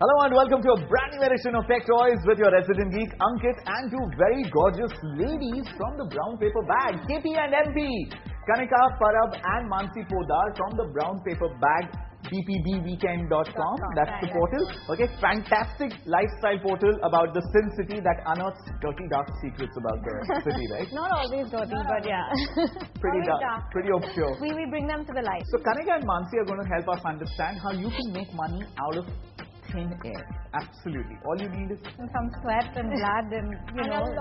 Hello and welcome to a brand new edition of Tech Toys with your resident geek Ankit and two very gorgeous ladies from the Brown Paper Bag, KP and MP. Kanika Parab and Mansi Podar from the Brown Paper Bag, bpbweekend.com. That's the portal. Okay, fantastic lifestyle portal about the Sin City that unearths dirty dark secrets about the city, right? Not always dirty, but yeah. Pretty dark, pretty obscure. We bring them to the light. So Kanika and Mansi are going to help us understand how you can make money out of thin air. Absolutely. All you need is some sweat and blood and a lot of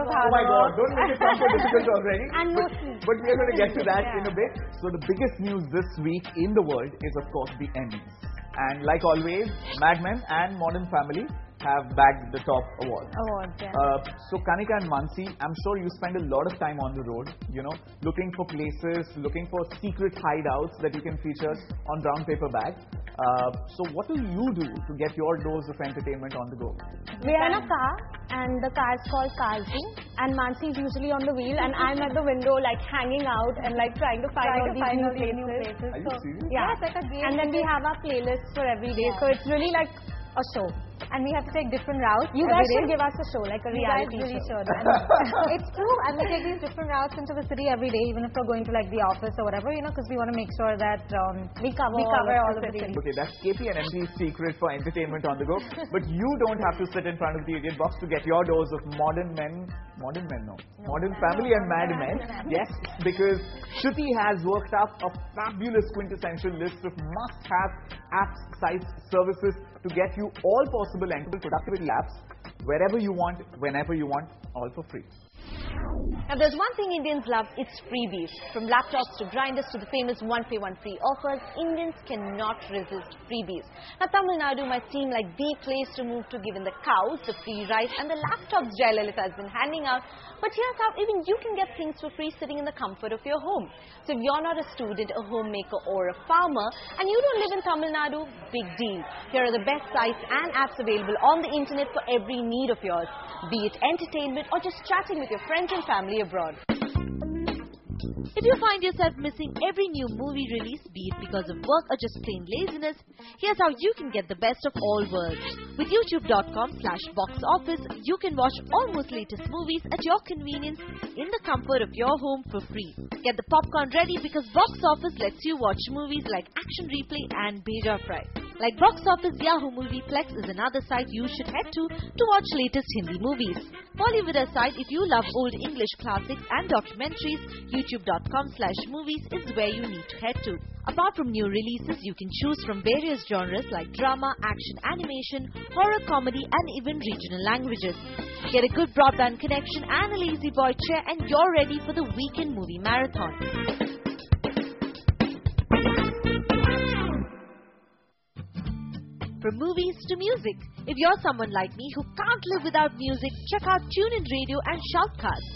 hard work. Oh my God, don't make it sound so difficult already. And no sleep. But we are going to get to that in a bit. So the biggest news this week in the world is of course the Emmys. And like always, Mad Men and Modern Family have bagged the top awards. Yeah. So Kanika and Mansi, I'm sure you spend a lot of time on the road, looking for places, looking for secret hideouts that you can feature on Brown Paper Bag. So what do you do to get your dose of entertainment on the go? We are in a car and the car is called Kazi and Mansi is usually on the wheel and I'm at the window like hanging out and like trying to find all these new places. Are you serious? Yeah, it's like a game. And then we have our playlists for every day. So it's really like a show. And we have to take different routes. You guys should give us a show, like a reality show. It's true. And we take these different routes into the city every day, even if we're going to like the office or whatever, because we want to make sure that we cover all of the city. Okay, that's KP and MP's secret for entertainment on the go. But you don't have to sit in front of the idiot box to get your dose of Modern Family and Mad Men. Yes, because Shruti has worked up a fabulous quintessential list of must-have apps, sites, services to get you all possible and productivity apps wherever you want, whenever you want, all for free. Now there's one thing Indians love, it's freebies. From laptops to grinders to the famous one pay one free offers, Indians cannot resist freebies. Now Tamil Nadu might seem like the place to move to given the cows, the free rice and the laptops Jayalalitha has been handing out. But here's how even you can get things for free sitting in the comfort of your home. So if you're not a student, a homemaker or a farmer and you don't live in Tamil Nadu, big deal. Here are the best sites and apps available on the internet for every need of yours. Be it entertainment or just chatting with your friends and family abroad. If you find yourself missing every new movie release, be it because of work or just plain laziness, here's how you can get the best of all worlds. With youtube.com/boxoffice, you can watch almost latest movies at your convenience in the comfort of your home for free. Get the popcorn ready because Box Office lets you watch movies like Action Replay and Beja Fry. Like Box Office, Yahoo Movieplex is another site you should head to watch latest Hindi movies. Bollywood aside, if you love old English classics and documentaries, youtube.com/movies is where you need to head to. Apart from new releases, you can choose from various genres like drama, action, animation, horror, comedy and even regional languages. Get a good broadband connection and a lazy boy chair and you're ready for the weekend movie marathon. From movies to music, if you're someone like me who can't live without music, check out TuneIn Radio and Shoutcast.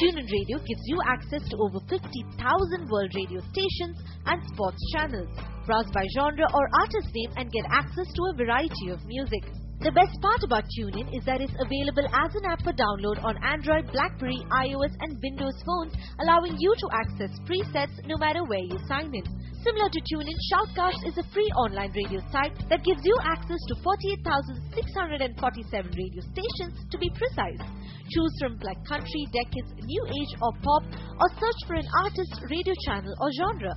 TuneIn Radio gives you access to over 50,000 world radio stations and sports channels. Browse by genre or artist name and get access to a variety of music. The best part about TuneIn is that it's available as an app for download on Android, BlackBerry, iOS and Windows phones, allowing you to access presets no matter where you sign in. Similar to TuneIn, Shoutcast is a free online radio site that gives you access to 48,647 radio stations to be precise. Choose from like country, decades, new age or pop, or search for an artist, radio channel or genre.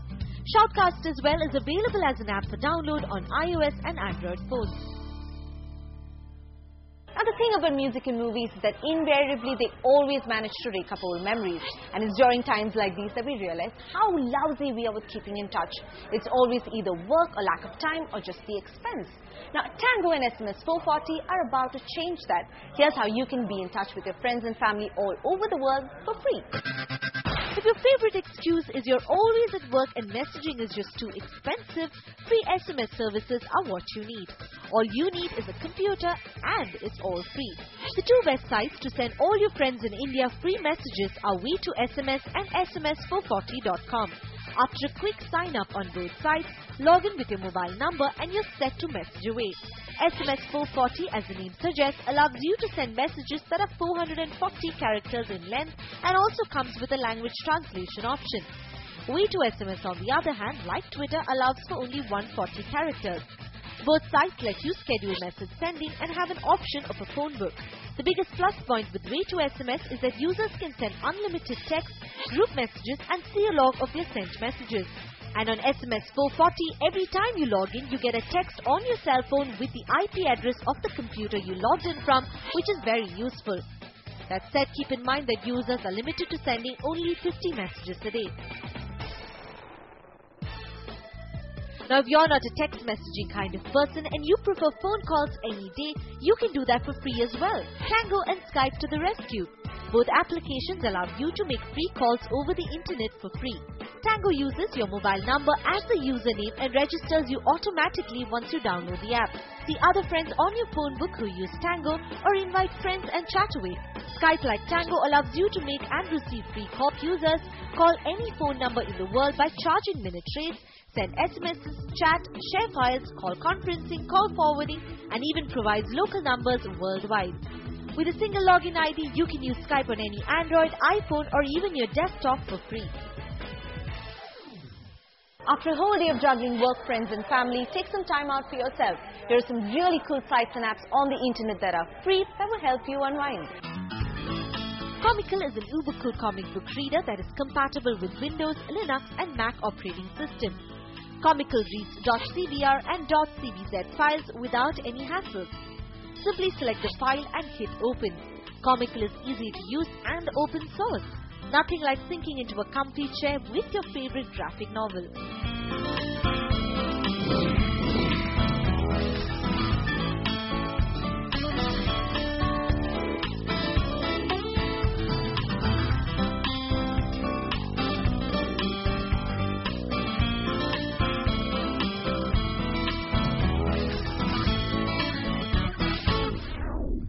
Shoutcast as well is available as an app for download on iOS and Android phones. Now the thing about music and movies is that invariably they always manage to rake up old memories. And it's during times like these that we realize how lousy we are with keeping in touch. It's always either work or lack of time or just the expense. Now Tango and SMS 440 are about to change that. Here's how you can be in touch with your friends and family all over the world for free. If your favorite excuse is you're always at work and messaging is just too expensive, free SMS services are what you need. All you need is a computer and it's all free. The two best sites to send all your friends in India free messages are We2SMS and SMS440.com. After a quick sign up on both sites, log in with your mobile number and you're set to message away. SMS 440, as the name suggests, allows you to send messages that are 440 characters in length and also comes with a language translation option. We2SMS, on the other hand, like Twitter, allows for only 140 characters. Both sites let you schedule message sending and have an option of a phone book. The biggest plus point with Way2SMS is that users can send unlimited text, group messages and see a log of their sent messages. And on SMS 440, every time you log in, you get a text on your cell phone with the IP address of the computer you logged in from, which is very useful. That said, keep in mind that users are limited to sending only 50 messages a day. Now, if you're not a text messaging kind of person and you prefer phone calls any day, you can do that for free as well. Tango and Skype to the rescue. Both applications allow you to make free calls over the internet for free. Tango uses your mobile number as the username and registers you automatically once you download the app. See other friends on your phone book who use Tango or invite friends and chat away. Skype, like Tango, allows you to make and receive free call. Users call any phone number in the world by charging minute rates, send SMSs, chat, share files, call conferencing, call forwarding, and even provides local numbers worldwide. With a single login ID, you can use Skype on any Android, iPhone, or even your desktop for free. After a whole day of juggling work, friends and family, take some time out for yourself. There are some really cool sites and apps on the internet that are free that will help you unwind. Comical is an uber-cool comic book reader that is compatible with Windows, Linux and Mac operating systems. Comical reads .cbr and .cbz files without any hassles. Simply select the file and hit open. Comical is easy to use and open source. Nothing like sinking into a comfy chair with your favorite graphic novel.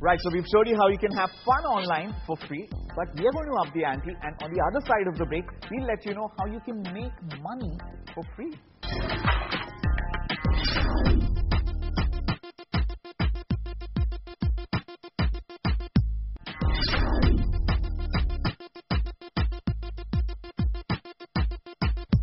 Right, so we've showed you how you can have fun online for free, but we are going to up the ante, and on the other side of the break, we'll let you know how you can make money for free.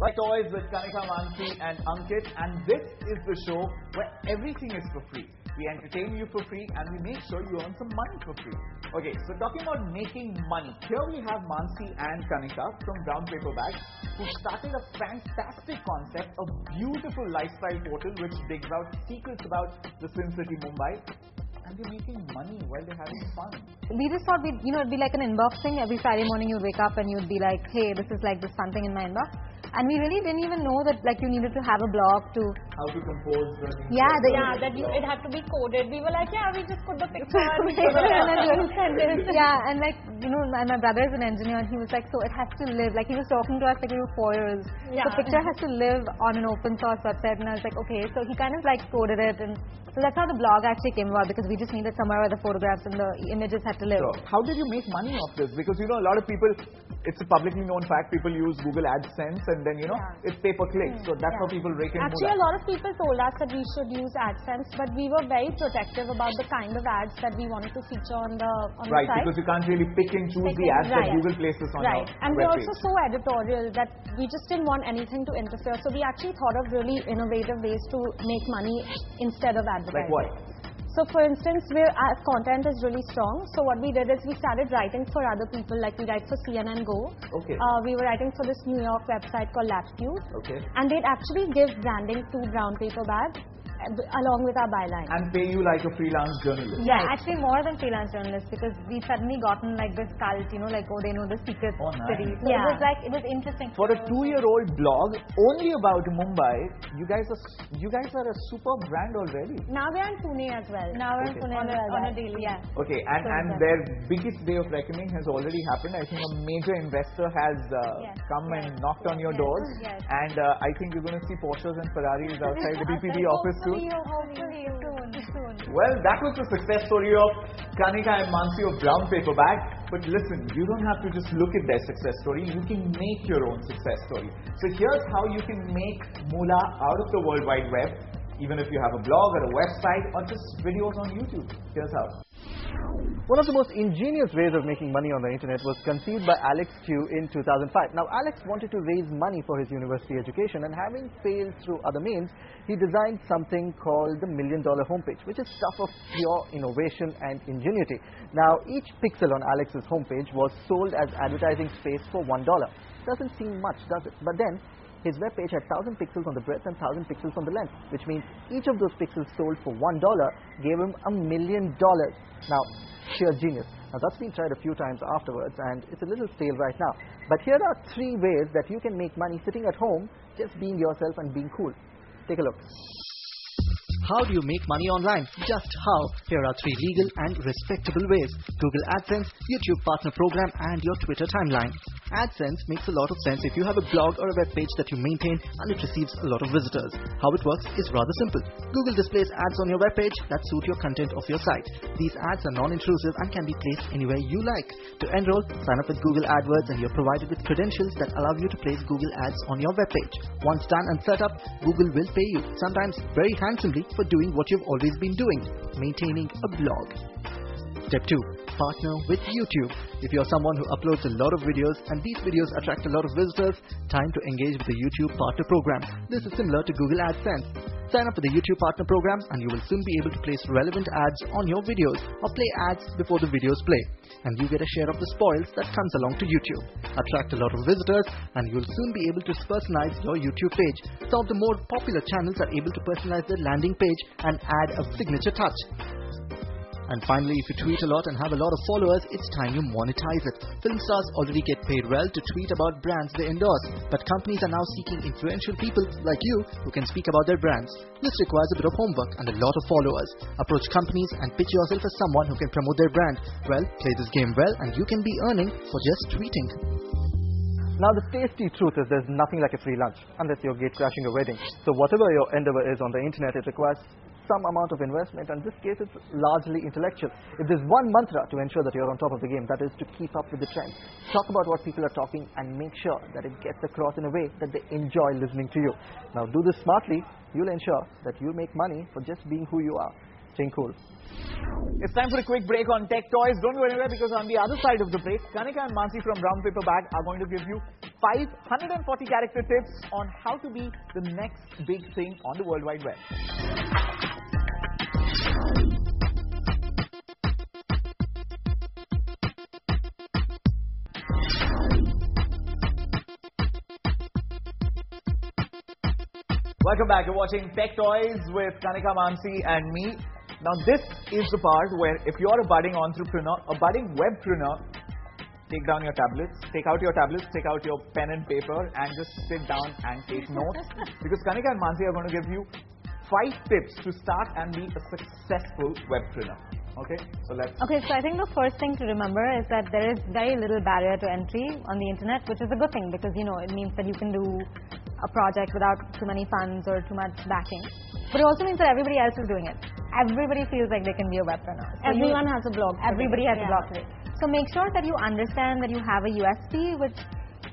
Right, Toyz with Kanika, Mansi and Ankit, and this is the show where everything is for free. We entertain you for free and we make sure you earn some money for free. Okay, so talking about making money, here we have Mansi and Kanika from Brown Paper Bags, who started a fantastic concept, a beautiful lifestyle portal which digs out secrets about the Sin City, Mumbai. And they're making money while they're having fun. We just thought it'd be like an inbox thing. Every Friday morning you'd wake up and you'd be like, hey, this is like this fun thing in my inbox. And we really didn't even know that like you needed to have a blog to... How to compose the... it had to be coded. We were like, yeah, we just put the picture and yeah, and like, you know, my brother is an engineer and he was like, so it has to live. Like he was talking to us like we were 4 years. Yeah. The picture has to live on an open source website. And I was like, okay. So he kind of like coded it. And so that's how the blog actually came about, because we just needed somewhere where the photographs and the images had to live. So, how did you make money off this? Because, you know, a lot of people, it's a publicly known fact, people use Google AdSense and then, you know, it's pay-per-click. So that's how people rake in Actually, a lot of people told us that we should use AdSense, but we were very protective about the kind of ads that we wanted to feature on the site. Right, because you can't really pick and choose the ads that Google places on your And we're also so editorial that we just didn't want anything to interfere. So we actually thought of really innovative ways to make money instead of advertising. Like what? So for instance, our content is really strong. So what we did is we started writing for other people, like we write for CNN Go. Okay. We were writing for this New York website called Latitude. Okay. And they'd actually give branding to Brown Paper Bag along with our byline. And pay you like a freelance journalist. Yeah, actually more than freelance journalists, because we suddenly gotten like this cult, you know, like, oh, they know the secret city. So it was interesting. For a 2-year-old blog only about Mumbai, you guys are a super brand already. Now we're in Pune as well. Now we're in Pune on a daily. Yeah. Okay, and their biggest day of reckoning has already happened. I think a major investor has come and knocked on your doors. Yes. And I think you're going to see Porsches and Ferraris outside the BPB office soon. Hopefully soon. Well, that was the success story of Kanika and Mansi of Brown Paper Bag. But listen, you don't have to just look at their success story. You can make your own success story. So here's how you can make moolah out of the World Wide Web. even if you have a blog or a website or just videos on YouTube. Here's how. One of the most ingenious ways of making money on the internet was conceived by Alex Tew in 2005. Now, Alex wanted to raise money for his university education, and having failed through other means, he designed something called the $1 Million Homepage, which is stuff of pure innovation and ingenuity. Now, each pixel on Alex's homepage was sold as advertising space for $1. Doesn't seem much, does it? But then, his webpage had 1,000 pixels on the breadth and 1,000 pixels on the length, which means each of those pixels sold for $1 gave him $1 million. Now, sheer genius. Now, that's been tried a few times afterwards, and it's a little stale right now. But here are 3 ways that you can make money sitting at home, just being yourself and being cool. Take a look. How do you make money online? Just how? Here are 3 legal and respectable ways: Google AdSense, YouTube Partner Program, and your Twitter timeline. AdSense makes a lot of sense if you have a blog or a web page that you maintain and it receives a lot of visitors. How it works is rather simple. Google displays ads on your web page that suit your content of your site. These ads are non-intrusive and can be placed anywhere you like. To enroll, sign up with Google AdWords and you're provided with credentials that allow you to place Google ads on your web page. Once done and set up, Google will pay you, sometimes very handsomely, for doing what you've always been doing, maintaining a blog. Step 2. Partner with YouTube. If you're someone who uploads a lot of videos and these videos attract a lot of visitors, time to engage with the YouTube Partner Program. This is similar to Google AdSense. Sign up for the YouTube Partner Program and you will soon be able to place relevant ads on your videos or play ads before the videos play. And you get a share of the spoils that comes along to YouTube. Attract a lot of visitors and you'll soon be able to personalize your YouTube page. Some of the more popular channels are able to personalize their landing page and add a signature touch. And finally, if you tweet a lot and have a lot of followers, it's time you monetize it. Film stars already get paid well to tweet about brands they endorse, but companies are now seeking influential people like you who can speak about their brands. This requires a bit of homework and a lot of followers. Approach companies and pitch yourself as someone who can promote their brand. Well, play this game well and you can be earning for just tweeting. Now, the tasty truth is there's nothing like a free lunch unless you're gate-crashing a wedding. So whatever your endeavor is on the internet, it requires some amount of investment, and in this case it's largely intellectual. If there's one mantra to ensure that you're on top of the game, that is to keep up with the trends. Talk about what people are talking and make sure that it gets across in a way that they enjoy listening to you. Now, do this smartly. You'll ensure that you make money for just being who you are. Staying cool. It's time for a quick break on Tech Toys. Don't go anywhere, because on the other side of the break, Kanika and Mansi from Brown Paper Bag are going to give you 540 character tips on how to be the next big thing on the World Wide Web. Welcome back. You're watching Tech Toys with Kanika, Mansi and me. Now, this is the part where if you're a budding entrepreneur, a budding webpreneur, take down your tablets, take out your pen and paper and just sit down and take notes. Because Kanika and Mansi are going to give you 5 tips to start and be a successful webpreneur. Okay, so I think the first thing to remember is that there is very little barrier to entry on the internet, which is a good thing, because it means that you can do a project without too many funds or too much backing. But it also means that everybody else is doing it. Everybody feels like they can be a webpreneur. So everyone has a blog. Everybody has a blog today. So make sure that you understand that you have a USP, which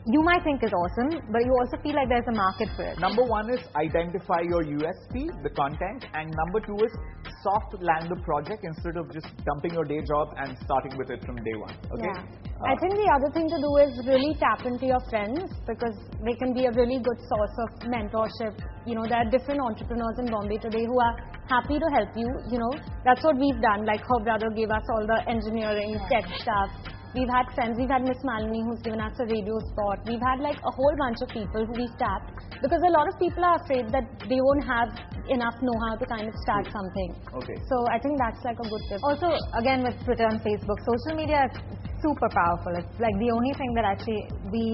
you might think is awesome, but you also feel like there's a market for it. Number 1 is identify your USP, the content, and number 2 is soft land the project instead of just dumping your day job and starting with it from day 1. Okay. Yeah. I think the other thing to do is really tap into your friends, because they can be a really good source of mentorship. There are different entrepreneurs in Bombay today who are happy to help you. That's what we've done. Like her brother gave us all the engineering, tech stuff. We've had friends. We've had Miss Malini who's given us a radio spot. We've had like a whole bunch of people who we've tapped, because a lot of people are afraid that they won't have enough know-how to kind of start something. Okay. So I think that's like a good tip. Also, again, with Twitter and Facebook, social media is super powerful. It's like the only thing that actually we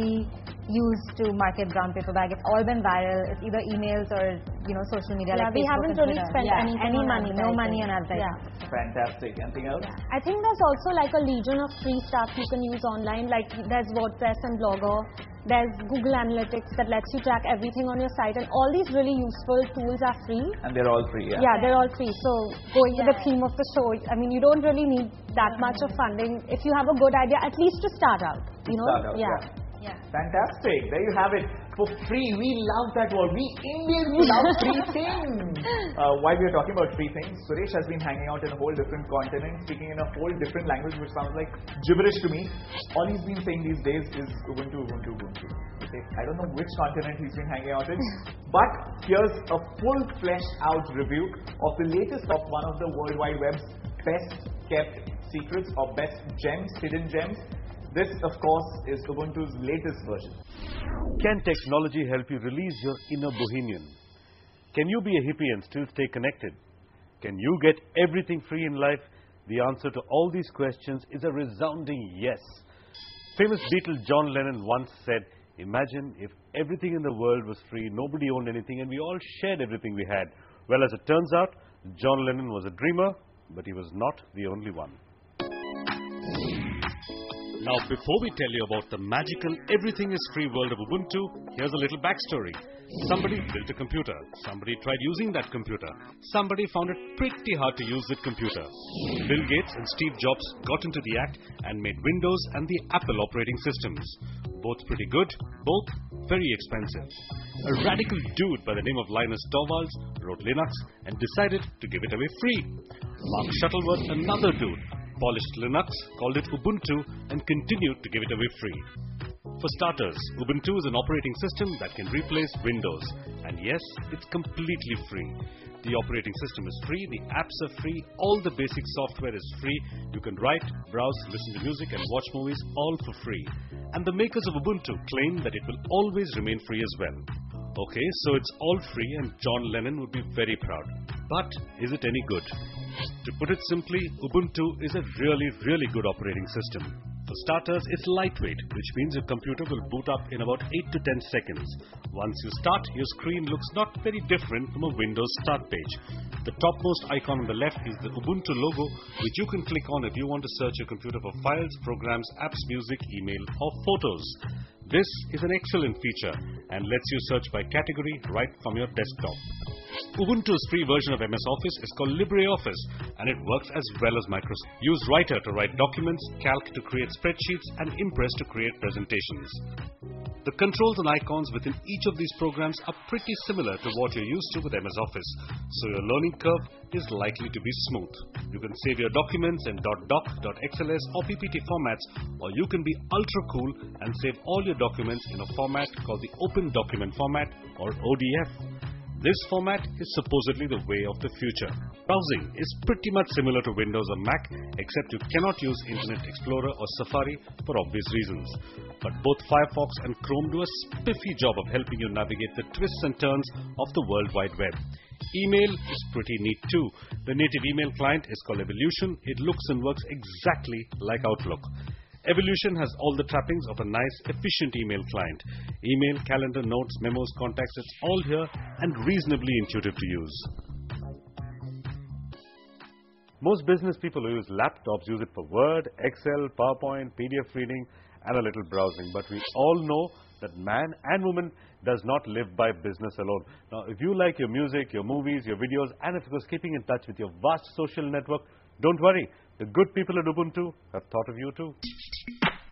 use to market Brown Paper Bag. It's all been viral. It's either emails or social media. Yeah, like we Facebook haven't and really Twitter. spent any money, no money on advertising. Yeah. Fantastic. Anything else? I think there's also like a legion of free stuff you can use online. Like there's WordPress and Blogger. There's Google Analytics that lets you track everything on your site, and all these really useful tools are free. And they're all free, yeah? Yeah, they're all free. So going to the theme of the show, you don't really need that much of funding. If you have a good idea, at least to start out. Start out, yeah. Yeah. Fantastic. There you have it. For free. We love that word. We Indians love free things. While we are talking about free things, Suresh has been hanging out in a whole different continent, speaking in a whole different language which sounds like gibberish to me. All he's been saying these days is Ubuntu, Ubuntu, Ubuntu. Okay? I don't know which continent he's been hanging out in. But here's a full fleshed out review of the latest of one of the World Wide Web's best kept secrets or best gems, hidden gems. This, of course, is Ubuntu's latest version. Can technology help you release your inner bohemian? Can you be a hippie and still stay connected? Can you get everything free in life? The answer to all these questions is a resounding yes. Famous Beatle John Lennon once said, "Imagine if everything in the world was free, nobody owned anything, and we all shared everything we had." Well, as it turns out, John Lennon was a dreamer, but he was not the only one. Now, before we tell you about the magical everything is free world of Ubuntu, here's a little backstory. Somebody built a computer. Somebody tried using that computer. Somebody found it pretty hard to use that computer. Bill Gates and Steve Jobs got into the act and made Windows and the Apple operating systems. Both pretty good, both very expensive. A radical dude by the name of Linus Torvalds wrote Linux and decided to give it away free. Mark Shuttleworth, another dude, polished Linux, called it Ubuntu, and continued to give it away free. For starters, Ubuntu is an operating system that can replace Windows. And yes, it's completely free. The operating system is free, the apps are free, all the basic software is free. You can write, browse, listen to music and watch movies all for free. And the makers of Ubuntu claim that it will always remain free as well. Okay, so it's all free and John Lennon would be very proud. But is it any good? To put it simply, Ubuntu is a really good operating system. For starters, it's lightweight, which means your computer will boot up in about 8 to 10 seconds. Once you start, your screen looks not very different from a Windows start page. The topmost icon on the left is the Ubuntu logo, which you can click on if you want to search your computer for files, programs, apps, music, email, or photos. This is an excellent feature and lets you search by category right from your desktop. Ubuntu's free version of MS Office is called LibreOffice and it works as well as Microsoft. Use Writer to write documents, Calc to create spreadsheets, and Impress to create presentations. The controls and icons within each of these programs are pretty similar to what you're used to with MS Office, so your learning curve is likely to be smooth. You can save your documents in .doc, .xls or PPT formats, or you can be ultra cool and save all your documents in a format called the Open Document Format or ODF. This format is supposedly the way of the future. Browsing is pretty much similar to Windows or Mac, except you cannot use Internet Explorer or Safari for obvious reasons. But both Firefox and Chrome do a spiffy job of helping you navigate the twists and turns of the World Wide Web. Email is pretty neat too. The native email client is called Evolution. It looks and works exactly like Outlook. Evolution has all the trappings of a nice, efficient email client. Email, calendar, notes, memos, contacts, it's all here and reasonably intuitive to use. Most business people who use laptops use it for Word, Excel, PowerPoint, PDF reading, and a little browsing. But we all know that man and woman does not live by business alone. Now, if you like your music, your movies, your videos, and of course keeping in touch with your vast social network, don't worry. The good people at Ubuntu have thought of you too.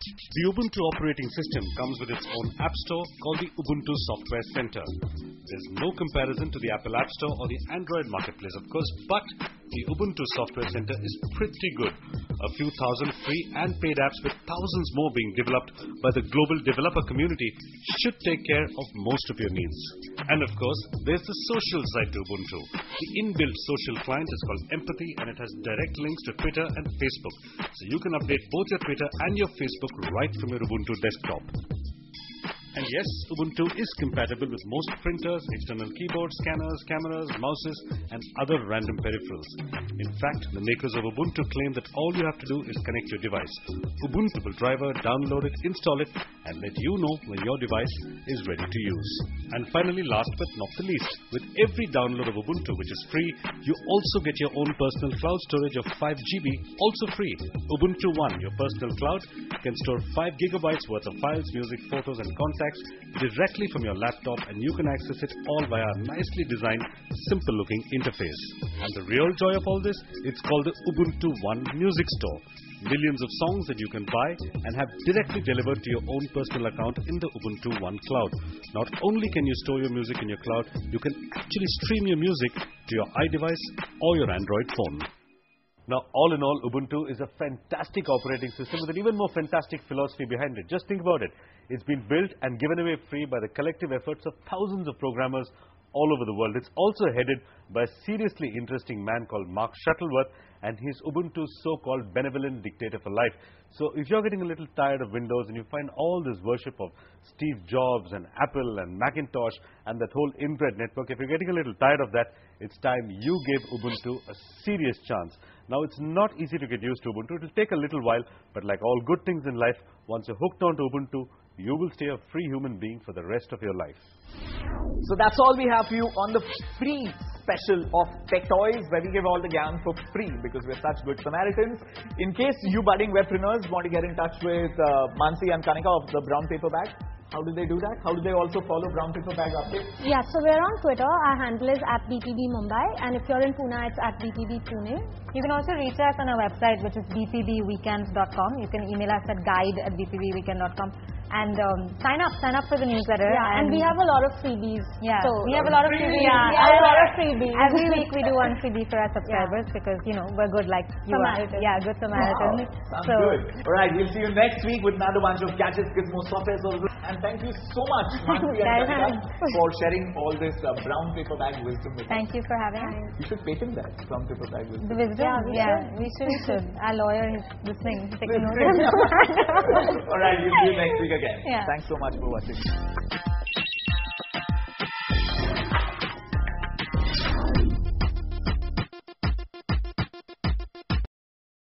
The Ubuntu operating system comes with its own app store called the Ubuntu Software Center. There's no comparison to the Apple App Store or the Android Marketplace, of course, but the Ubuntu Software Center is pretty good. A few thousand free and paid apps with thousands more being developed by the global developer community should take care of most of your needs. And of course, there's the social side to Ubuntu. The inbuilt social client is called Empathy and it has direct links to Twitter and Facebook. So you can update both your Twitter and your Facebook right from your Ubuntu desktop. And yes, Ubuntu is compatible with most printers, external keyboards, scanners, cameras, mouses, and other random peripherals. In fact, the makers of Ubuntu claim that all you have to do is connect your device. Ubuntu will driver, download it, install it, and let you know when your device is ready to use. And finally, last but not the least, with every download of Ubuntu, which is free, you also get your own personal cloud storage of 5 GB, also free. Ubuntu One, your personal cloud, can store 5 gigabytes worth of files, music, photos, and contacts directly from your laptop, and you can access it all via a nicely designed, simple looking interface. And the real joy of all this, it's called the Ubuntu One Music Store. millions of songs that you can buy and have directly delivered to your own personal account in the Ubuntu One cloud. Not only can you store your music in your cloud, you can actually stream your music to your iDevice or your Android phone. Now, all in all, Ubuntu is a fantastic operating system with an even more fantastic philosophy behind it. Just think about it. It's been built and given away free by the collective efforts of thousands of programmers all over the world. It's also headed by a seriously interesting man called Mark Shuttleworth, and he's Ubuntu's so-called benevolent dictator for life. So if you're getting a little tired of Windows and you find all this worship of Steve Jobs and Apple and Macintosh and that whole inbred network, if you're getting a little tired of that, it's time you gave Ubuntu a serious chance. Now, it's not easy to get used to Ubuntu. It will take a little while, but like all good things in life, once you're hooked onto Ubuntu, you will stay a free human being for the rest of your life. So that's all we have for you on the free special of Tech Toys, where we give all the gyan for free because we're such good Samaritans. In case you budding webpreneurs want to get in touch with Mansi and Kanika of the Brown Paper Bag, how do they do that? How do they also follow Brown Paper Bag updates? Yeah, so we're on Twitter. Our handle is @BPB Mumbai, and if you're in Pune, it's @BPB Pune. You can also reach us on our website, which is bpbweekend.com. You can email us at guide@bpbweekend.com. And sign up for the newsletter. Yeah, and we have a lot of freebies. Yeah, so we have a lot of freebies. Yeah, a lot of freebies. Every week we do one freebie for our subscribers because, you know, we're good like you Samaritans. are. Yeah, good Samaritans. Wow, sounds good. Alright, we'll see you next week with another bunch of gadgets, gizmos, software services. And thank you so much, Mansi and Kanika, for sharing all this brown paper bag wisdom with us. Thank you for having us. You should patent that, brown paper bag wisdom. The wisdom? Yeah, we should. Our lawyer is listening. Taking notes. Alright, we'll see you next week again. Yeah. Thanks so much for watching.